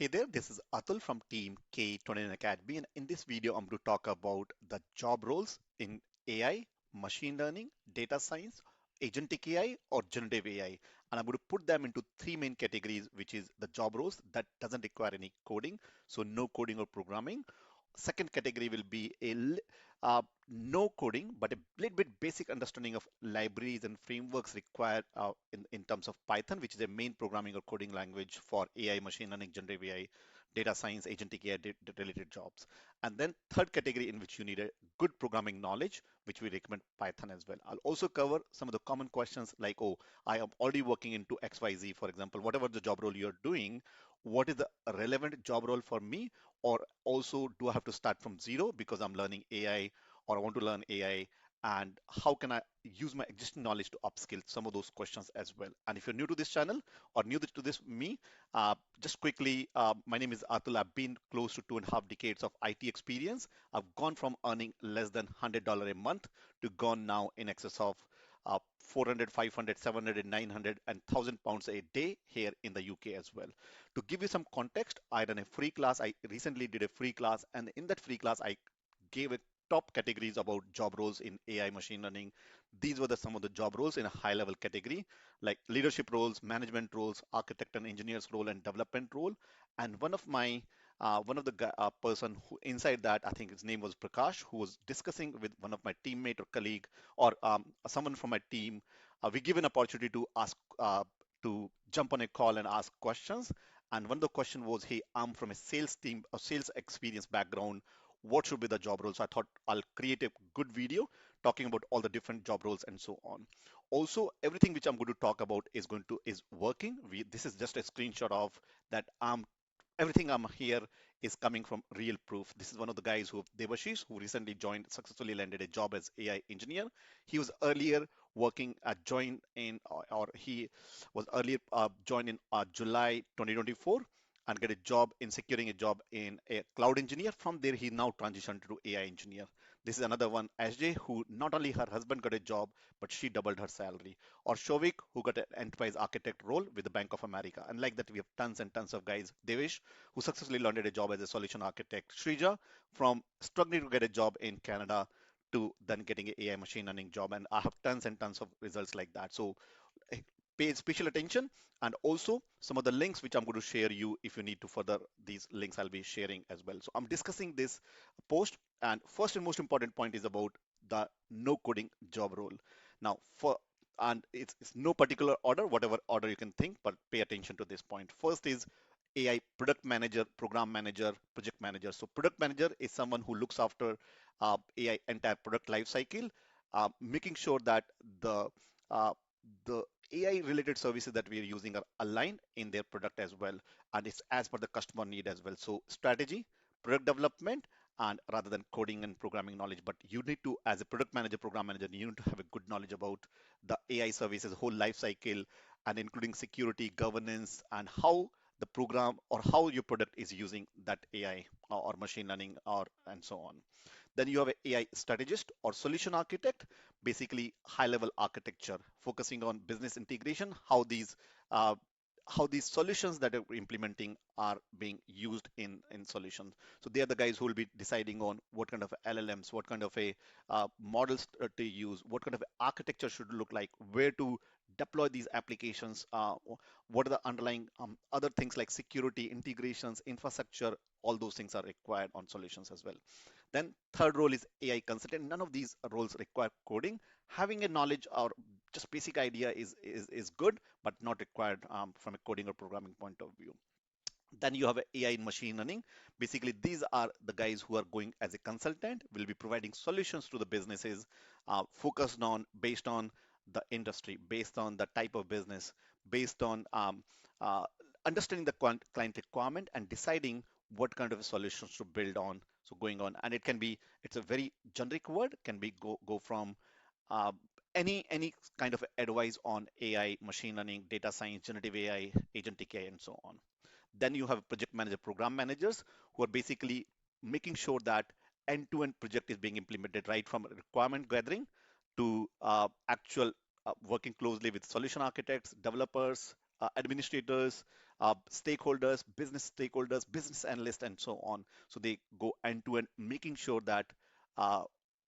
Hey there, this is Atul from team K21Academy, and in this video, I'm going to talk about the job roles in AI, machine learning, data science, agentic AI, or generative AI. And I'm going to put them into three main categories, which is the job roles that doesn't require any coding, so no coding or programming. Second category will be no coding, but a little bit basic understanding of libraries and frameworks required in terms of Python, which is a main programming or coding language for AI, machine learning, generative AI, data science, agentic AI related jobs. And then third category in which you need a good programming knowledge, which we recommend Python as well. I'll also cover some of the common questions like, oh, I am already working into XYZ, for example, whatever the job role you're doing, what is the relevant job role for me? Or also, do I have to start from zero because I'm learning AI or I want to learn AI? And how can I use my existing knowledge to upskill some of those questions as well? And if you're new to this channel or new to this me, just quickly, my name is Atul. I've been close to 2.5 decades of IT experience. I've gone from earning less than $100 a month to gone now in excess of 400, 500, 700, 900, and 1,000 pounds a day here in the UK as well. To give you some context, I done a free class. I recently did a free class, and in that free class, I gave a top categories about job roles in AI machine learning. These were some of the job roles in a high level category, like leadership roles, management roles, architect and engineers role, and development role. And one of the person who inside that, I think his name was Prakash, who was discussing with one of my teammate or colleague or someone from my team. We give an opportunity to ask to jump on a call and ask questions. And one of the question was, hey, I'm from a sales team, a sales experience background. What should be the job role? So I thought I'll create a good video talking about all the different job roles and so on. Also, everything which I'm going to talk about is working. This is just a screenshot of that. Everything I'm here is coming from real proof. This is one of the guys Devashish, who recently successfully landed a job as AI engineer. He was earlier working at joined in, or he was earlier joined in July 2024 and get a job in securing a job in a cloud engineer. From there, he now transitioned to AI engineer. This is another one, SJ, who not only her husband got a job, but she doubled her salary. Or Shovik, who got an enterprise architect role with the Bank of America. And like that, we have tons and tons of guys. Devish, who successfully landed a job as a solution architect. Shrija, from struggling to get a job in Canada to then getting an AI machine learning job. And I have tons and tons of results like that. So pay special attention, and also some of the links which I'm going to share you. If you need to further these links, I'll be sharing as well. So I'm discussing this post, and first and most important point is about the no coding job role. Now for and it's no particular order, whatever order you can think, but pay attention to this point. First is AI product manager, program manager, project manager. So product manager is someone who looks after AI entire product life cycle, making sure that uh, the AI related services that we are using are aligned in their product as well, and it's as per the customer need as well. So strategy, product development, and rather than coding and programming knowledge, but you need to, as a product manager, program manager, you need to have a good knowledge about the AI services whole life cycle, and including security, governance, and how the program or how your product is using that AI or machine learning or and so on. Then you have an AI strategist or solution architect, basically high level architecture, focusing on business integration, uh, how these solutions that are implementing are being used in solutions. So they are the guys who will be deciding on what kind of LLMs, what kind of a models to use, what kind of architecture should look like, where to deploy these applications, what are the underlying other things like security, integrations, infrastructure, all those things are required on solutions as well. Then third role is AI consultant. None of these roles require coding. Having a knowledge or just basic idea is good, but not required from a coding or programming point of view. Then you have AI in machine learning. Basically, these are the guys who are going as a consultant, will be providing solutions to the businesses, focused on based on the industry, based on the type of business, based on uh, understanding the client requirement and deciding what kind of solutions to build on. So going on, and it's a very generic word, can be go from uh, any kind of advice on AI, machine learning, data science, generative AI, agentic AI, and so on. Then you have project manager, program managers, who are basically making sure that end-to-end project is being implemented, right from requirement gathering to actual working closely with solution architects, developers, administrators, stakeholders, business analysts, and so on. So they go end to end, making sure that uh,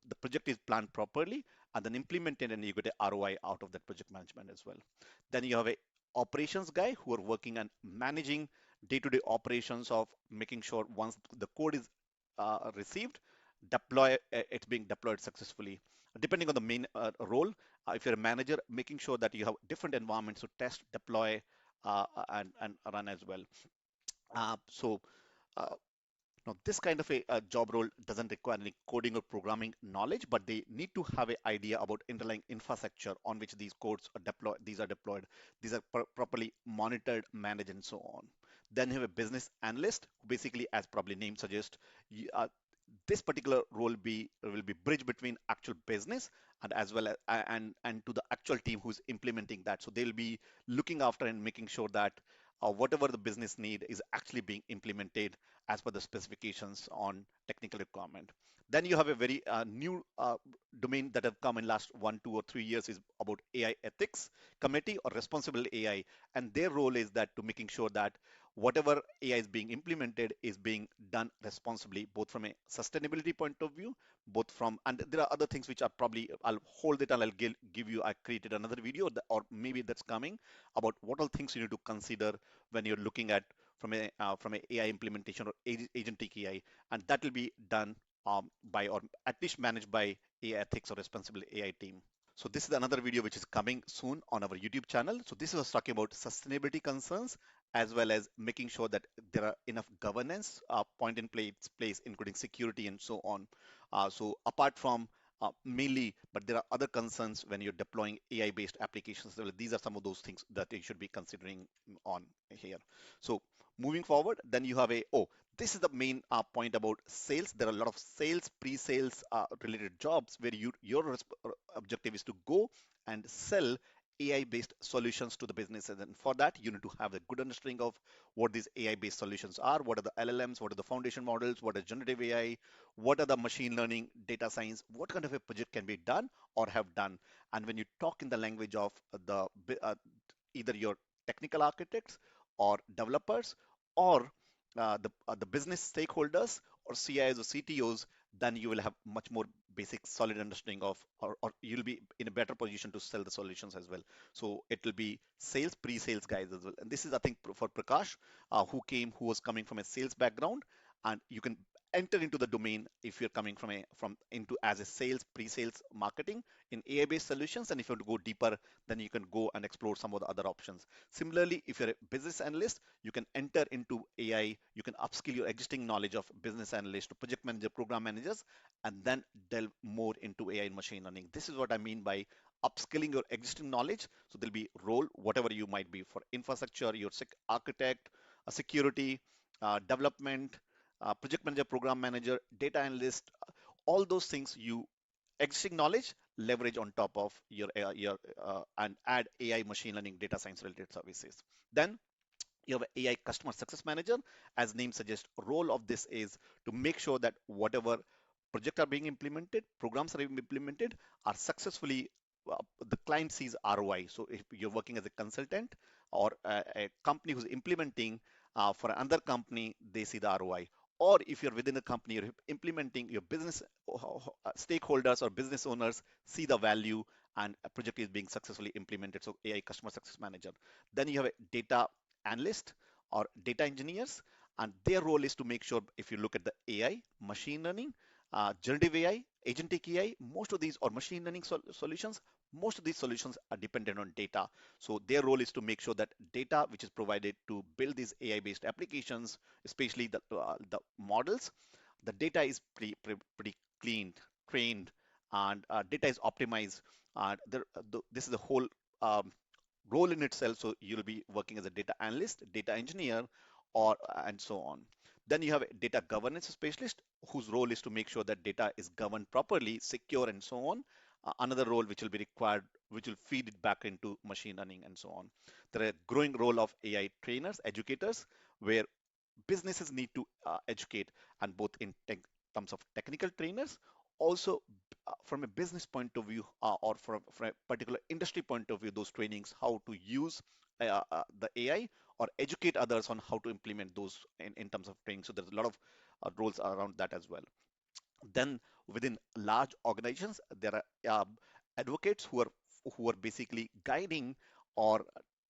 the project is planned properly and then implemented, and you get a ROI out of that project management as well. Then you have a operations guy who are working and managing day-to-day operations of making sure once the code is received, it's being deployed successfully. Depending on the main role, if you're a manager, making sure that you have different environments to test, deploy, and run as well. So uh, now, this kind of a job role doesn't require any coding or programming knowledge, but they need to have an idea about underlying infrastructure on which these codes are deployed. These are properly monitored, managed, and so on. Then you have a business analyst, who basically, as probably name suggests, this particular role will be bridge between actual business and as well as and to the actual team who's implementing that. So they'll be looking after and making sure that whatever the business need is actually being implemented as per the specifications on technical requirement. Then you have a very new domain that have come in last 1, 2, or 3 years is about AI ethics committee or responsible AI, and their role is that to making sure that whatever AI is being implemented is being done responsibly, both from a sustainability point of view, both from, and there are other things which are probably, I'll hold it and I'll give you, I created another video or maybe that's coming about what all things you need to consider when you're looking at from a AI implementation or agentic AI, and that will be done by or at least managed by AI ethics or responsible AI team. So this is another video which is coming soon on our YouTube channel. So this was talking about sustainability concerns as well as making sure that there are enough governance point in place, including security and so on. So apart from mainly, but there are other concerns when you're deploying AI-based applications. So these are some of those things that you should be considering on here. So moving forward, then you have this is the main point about sales. There are a lot of sales, pre-sales related jobs where your objective is to go and sell AI-based solutions to the businesses. And for that, you need to have a good understanding of what these AI-based solutions are, what are the LLMs, what are the foundation models, what is generative AI, what are the machine learning, data science, what kind of a project can be done or have done. And when you talk in the language of either your technical architects or developers or the business stakeholders or CIOs or CTOs, then you will have much more basic solid understanding of or you'll be in a better position to sell the solutions as well. So it will be sales, pre-sales guys as well. And this is I think for Prakash, who was coming from a sales background, and you can enter into the domain if you're coming from into as a sales, pre-sales marketing in AI-based solutions. And if you want to go deeper, then you can go and explore some of the other options. Similarly, if you're a business analyst, you can enter into AI, you can upskill your existing knowledge of business analyst to project manager, program managers, and then delve more into AI and machine learning. This is what I mean by upskilling your existing knowledge. So there'll be role, whatever you might be for infrastructure, your architect, security, development, project manager, program manager, data analyst, all those things you existing knowledge leverage on top of your and add AI, machine learning, data science related services. Then you have AI customer success manager. As name suggests, role of this is to make sure that whatever projects are being implemented, programs are being implemented, are successfully the client sees ROI. So if you're working as a consultant or a company who's implementing for another company, they see the ROI. Or if you're within a company, you're implementing your business stakeholders or business owners see the value and a project is being successfully implemented. So AI customer success manager. Then you have a data analyst or data engineers, and their role is to make sure if you look at the AI, machine learning, generative AI, agentic AI, most of these or machine learning solutions, most of these solutions are dependent on data. So their role is to make sure that data which is provided to build these AI-based applications, especially the models, the data is pretty cleaned, trained, and data is optimized. This is the whole um, role in itself. So you'll be working as a data analyst, data engineer, or and so on. Then you have a data governance specialist whose role is to make sure that data is governed properly, secure, and so on. Another role which will be required, which will feed it back into machine learning and so on. There are a growing role of AI trainers, educators, where businesses need to educate, and both in terms of technical trainers, also from a business point of view or from a particular industry point of view, those trainings, how to use the AI or educate others on how to implement those in terms of training. So there's a lot of roles around that as well. Then within large organizations, there are advocates who are basically guiding or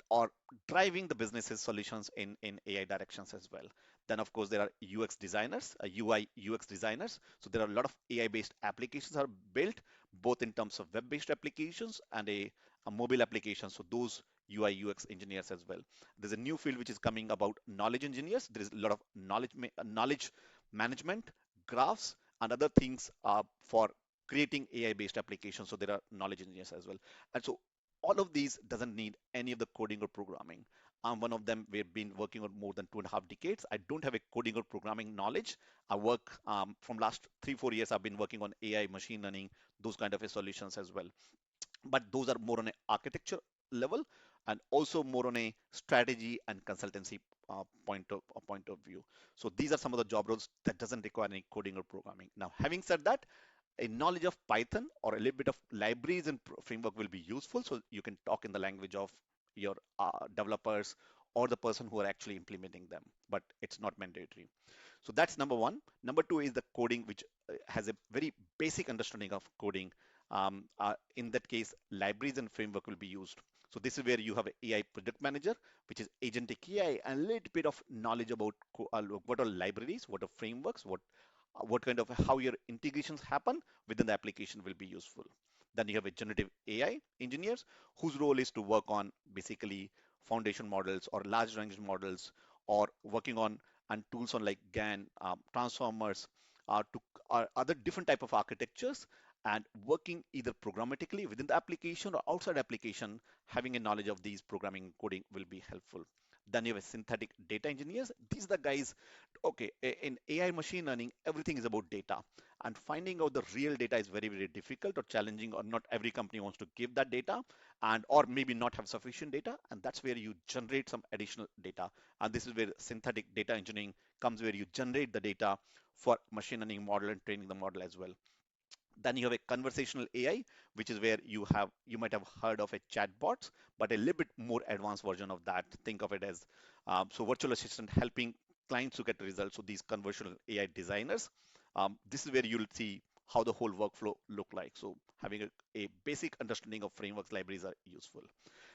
or driving the business's solutions in AI directions as well. Then of course there are UX designers, UI UX designers. So there are a lot of AI-based applications are built both in terms of web-based applications and a mobile application. So those UI UX engineers as well. There's a new field which is coming about knowledge engineers. There is a lot of knowledge management, graphs, and other things for creating AI-based applications. So there are knowledge engineers as well. And so all of these doesn't need any of the coding or programming. I'm one of them. We've been working on more than 2.5 decades. I don't have a coding or programming knowledge. I work from last 3, 4 years. I've been working on AI, machine learning, those kind of a solutions as well. But those are more on an architecture level and also more on a strategy and consultancy point of view. So these are some of the job roles that doesn't require any coding or programming. Now, having said that, a knowledge of Python or a little bit of libraries and framework will be useful. So you can talk in the language of your developers or the person who are actually implementing them, but it's not mandatory. So that's number one. Number two is the coding, which has a very basic understanding of coding. In that case, libraries and framework will be used. So this is where you have an AI product manager, which is Agentic AI, and a little bit of knowledge about what are libraries, what are frameworks, what kind of how your integrations happen within the application will be useful. Then you have a generative AI engineers whose role is to work on basically foundation models or large language models or working on and tools on like GAN, transformers, to other different type of architectures and working either programmatically within the application or outside application, having a knowledge of these programming coding will be helpful. Then you have a synthetic data engineers. These are the guys, okay, in AI machine learning, everything is about data and finding out the real data is very, very difficult or challenging or not every company wants to give that data and or maybe not have sufficient data. And that's where you generate some additional data. And this is where synthetic data engineering comes where you generate the data for machine learning model and training the model as well. Then you have a conversational AI, which is where you might have heard of a chatbot, but a little bit more advanced version of that. Think of it as so virtual assistant helping clients to get results. So these conversational AI designers, this is where you'll see how the whole workflow look like. So having a basic understanding of frameworks libraries are useful.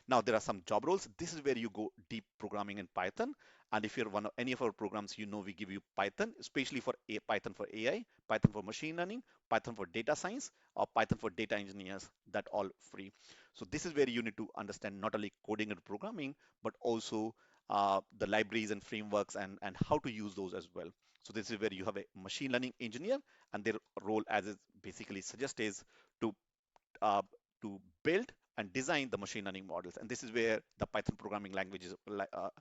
Now there are some job roles. This is where you go deep programming in Python. And if you're one of any of our programs, you know we give you Python, especially for Python for AI, Python for machine learning, Python for data science, or Python for data engineers, that all free. So this is where you need to understand not only coding and programming, but also the libraries and frameworks and how to use those as well. So this is where you have a machine learning engineer, and their role, as it basically suggests, is to uh, to build and design the machine learning models. And this is where the Python programming languages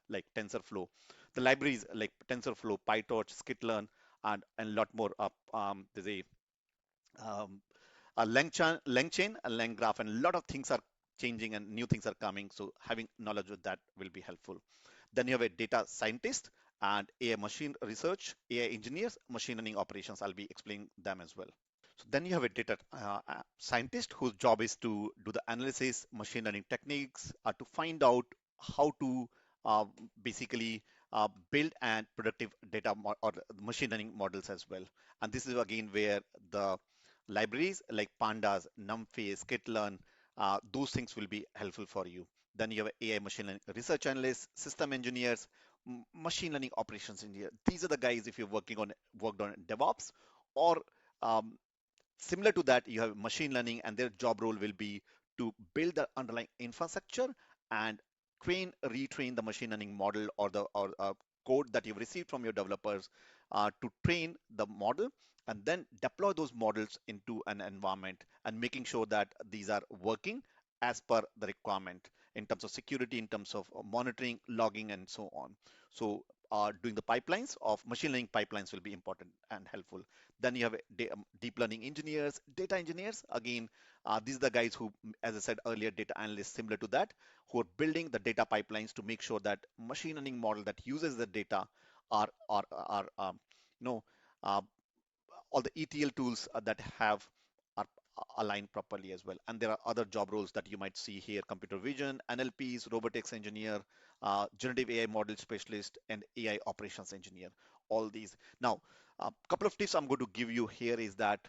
like TensorFlow, the libraries like TensorFlow, PyTorch, Scikit-learn, and a lot more. There's um, a LangChain, a LangGraph, and a lot of things are changing and new things are coming. So having knowledge of that will be helpful. Then you have a data scientist and AI machine research, AI engineers, machine learning operations. I'll be explaining them as well. So then you have a data scientist whose job is to do the analysis, machine learning techniques, to find out how to uh, basically build and productive data or machine learning models as well. And this is again where the libraries like Pandas, NumPy, Scikit-learn, those things will be helpful for you. Then you have AI machine learning research analysts, system engineers, machine learning operations engineer. These are the guys if you're worked on DevOps or um, similar to that, you have machine learning, and their job role will be to build the underlying infrastructure and retrain the machine learning model or code that you've received from your developers to train the model and then deploy those models into an environment and making sure that these are working as per the requirement in terms of security, in terms of monitoring, logging, and so on. So doing the pipelines of machine learning pipelines will be important and helpful. Then you have deep learning engineers, data engineers. Again, these are the guys who, as I said earlier, data analysts similar to that, who are building the data pipelines to make sure that machine learning model that uses the data are you know, uh, all the ETL tools that have are aligned properly as well. And there are other job roles that you might see here: computer vision, NLPs, robotics engineer, generative AI model specialist, and AI operations engineer. All these. Now, a couple of tips I'm going to give you here is that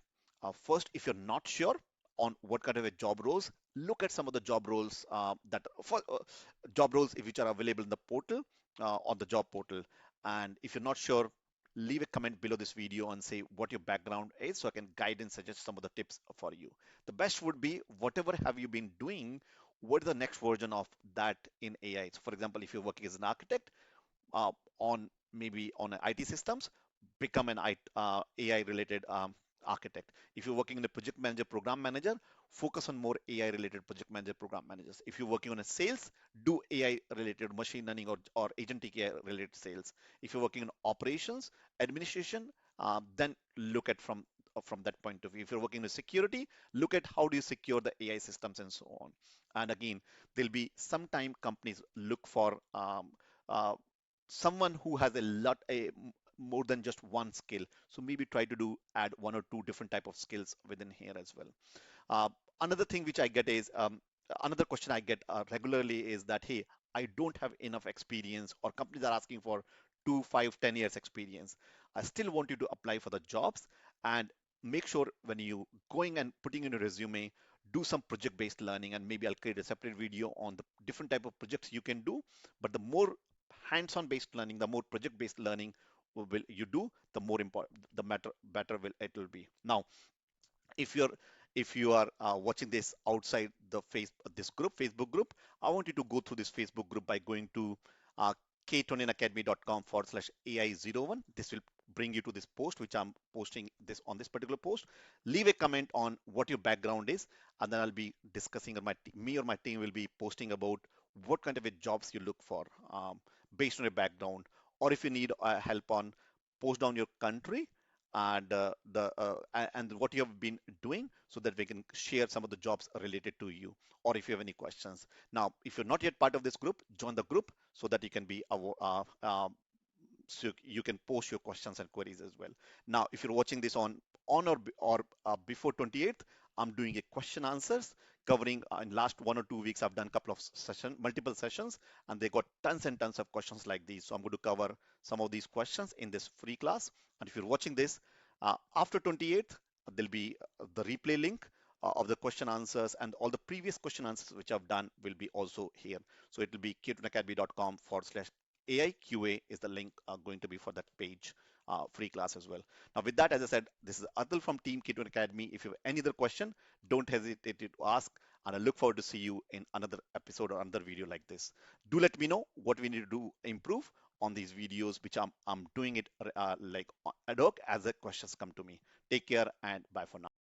first, if you're not sure on what kind of a job roles, look at some of the job roles that for job roles which are available in the portal, on the job portal. And if you're not sure, leave a comment below this video and say what your background is so I can guide and suggest some of the tips for you. The best would be whatever have you been doing, what is the next version of that in AI? So for example, if you're working as an architect, uh, on maybe on IT systems, become an AI related architect. If you're working in a project manager, program manager, focus on more AI related project manager, program managers. If you're working on a sales, do AI related machine learning or agentic AI related sales. If you're working in operations, administration, then look at from that point of view. If you're working in security, look at how do you secure the AI systems and so on. And again, there'll be sometime companies look for uh, someone who has more than just one skill. So maybe try to do add one or two different type of skills within here as well. Uh, Another thing which I get is another question I get regularly is that, hey, I don't have enough experience, or companies are asking for 2, 5, 10 years experience. I still want you to apply for the jobs, and make sure when you going and putting in a resume, do some project-based learning, and maybe I'll create a separate video on the different type of projects you can do. But the more hands-on based learning, the more project-based learning will you do, the more important, the better will it will be. Now, if you're if you are watching this outside the this group, Facebook group, I want you to go through this Facebook group by going to uh, K21Academy.com/AI01. This will bring you to this post, which I'm posting this on this particular post. Leave a comment on what your background is, and then I'll be discussing, or me or my team will be posting about what kind of a jobs you look for based on your background, or if you need help on post down your country and and what you have been doing, so that we can share some of the jobs related to you, or if you have any questions. Now, if you're not yet part of this group, join the group so that you can be so you can post your questions and queries as well. Now, if you're watching this on or before 28th, I'm doing a question answers covering in last 1 or 2 weeks. I've done a couple of multiple sessions, and they got tons and tons of questions like these. So I'm going to cover some of these questions in this free class. And if you're watching this after 28th, there'll be the replay link of the question answers, and all the previous question answers which I've done will be also here. So it will be k21academy.com/AIQA is the link going to be for that page, free class as well. Now, with that, as I said, this is Atul from Team K21 Academy. If you have any other question, don't hesitate to ask, and I look forward to see you in another episode or another video like this. Do let me know what we need to do improve on these videos, which I'm doing it like ad hoc as the questions come to me. Take care and bye for now.